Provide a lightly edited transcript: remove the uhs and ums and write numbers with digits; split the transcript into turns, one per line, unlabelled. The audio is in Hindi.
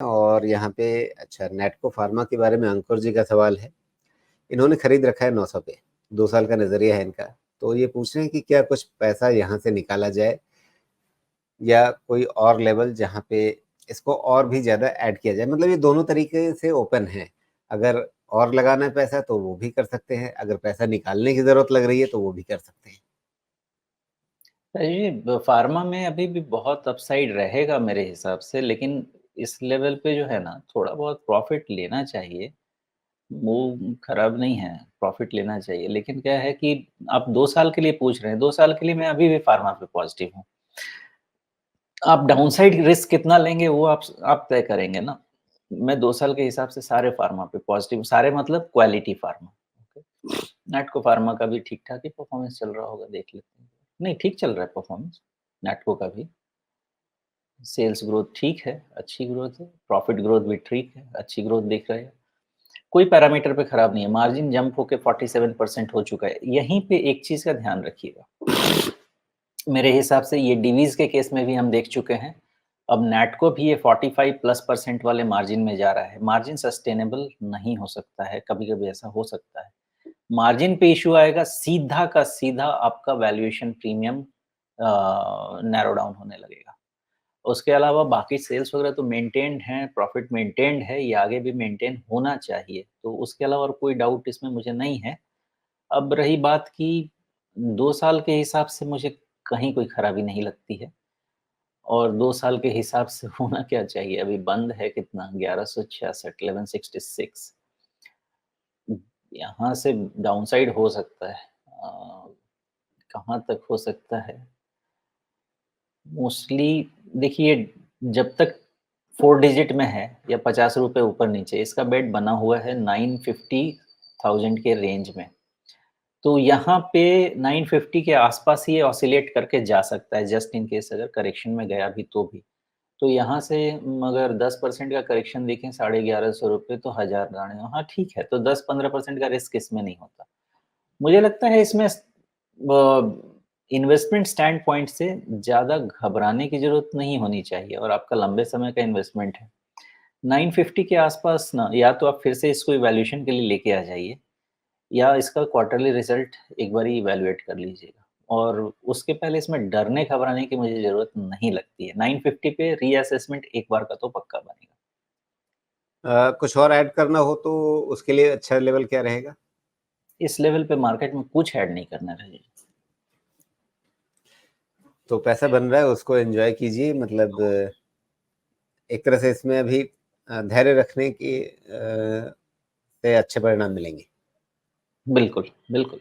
और यहाँ पे अच्छा नैटको फार्मा के बारे में अंकुर जी का सवाल है। इन्होंने खरीद रखा है 900 पे, 2 साल का नजरिया है इनका। तो ये पूछ रहे हैं कि क्या कुछ पैसा यहाँ से निकाला जाए या कोई और लेवल जहाँ पे इसको और भी ज्यादा ऐड किया जाए। मतलब ये दोनों तरीके से ओपन है। अगर और लगाना है पैसा तो वो भी कर सकते हैं, अगर पैसा निकालने की जरूरत लग रही है तो वो भी कर सकते हैं।
ये फार्मा में अभी भी बहुत अपसाइड रहेगा मेरे हिसाब से, लेकिन इस लेवल पे जो है ना, थोड़ा बहुत प्रॉफ़िट लेना चाहिए। वो खराब नहीं है, प्रॉफ़िट लेना चाहिए। लेकिन क्या है कि आप 2 साल के लिए पूछ रहे हैं, 2 साल के लिए मैं अभी भी फार्मा पे पॉज़िटिव हूँ। आप डाउनसाइड रिस्क कितना लेंगे वो आप तय करेंगे ना। मैं 2 साल के हिसाब से सारे फार्मा पे पॉज़िटिव, सारे मतलब quality pharma. Okay. Natco pharma का भी ठीक-ठाक ही परफ़ॉर्मेंस चल रहा होगा, देख लेते हैं। नहीं, ठीक चल रहा है परफ़ॉर्मेंस, नैटको का भी। सेल्स ग्रोथ ठीक है, अच्छी ग्रोथ है, प्रॉफ़िट ग्रोथ भी ठीक है, अच्छी ग्रोथ दिख रही है। कोई पैरामीटर पे खराब नहीं है, मार्जिन जंप होके 47% हो चुका है। यहीं पे एक चीज़ का ध्यान रखिएगा। मेरे हिसाब से ये डिवीज़ के केस में भी हम देख चुके हैं। अब नैटको भी ये 45+% वाले मार्जिन में जा रहा है। मार्जिन सस्टेनेबल नहीं हो सकता है, कभी-कभी ऐसा हो सकता है। मार्जिन पे इश्यू आएगा, सीधा का सीधा आपका वैल्यूएशन प्रीमियम नैरो डाउन होने लगेगा। उसके अलावा बाकी सेल्स वगैरह तो मेंटेन्ड हैं, प्रॉफिट मेंटेन्ड है, ये आगे भी मेंटेन होना चाहिए। तो उसके अलावा और कोई डाउट इसमें मुझे नहीं है। अब रही बात कि 2 साल के हिसाब से मुझे कहीं कोई खराबी नहीं लगती है और 2 साल के हिसाब से होना क्या चाहिए, अभी बंद है कितना 1166 1166 यहाँ से डाउनसाइड हो सकता है। कहाँ तक हो सकता है? मोस्टली देखिए, जब तक 4 डिजिट में है या ₹50 ऊपर-नीचे, इसका बेट बना हुआ है 950,000 के रेंज में। तो यहाँ पे 950 के आसपास ही ये ऑसिलेट करके जा सकता है, जस्ट इन केस अगर करेक्शन में गया भी तो भी। तो यहाँ से अगर 10% का करेक्शन देखें ₹1150 तो 1000 दाने, हाँ ठीक है, तो 10-15% का रिस्क इसमें नहीं होता। मुझे लगता है इसमें इन्वेस्टमेंट स्टैंड पॉइंट से ज़्यादा घबराने की ज़रूरत नहीं होनी चाहिए और आपका लंबे समय का इन्वेस्टमेंट है। 950 के आसपास ना, या तो आप फिर से इसको इवैल्यूएशन के लिए लेके आ जाइए या इसका क्वार्टरली रिज़ल्ट एक बारी इवैल्यूएट कर लीजिएगा और उसके पहले इसमें डरने घबराने की मुझे ज़रूरत नहीं लगती है। 950 पे रीअसेसमेंट एक बार का तो पक्का बनेगा।
कुछ और ऐड करना हो तो उसके लिए अच्छा लेवल क्या रहेगा?
इस लेवल पे मार्केट में कुछ ऐड नहीं करना है।
तो पैसा बन रहा है उसको एंजॉय कीजिए। मतलब एक तरह से इसमें अभी धैर्य रखने की से अच्छे परिणाम मिलेंगे।
बिल्कुल, बिल्कुल।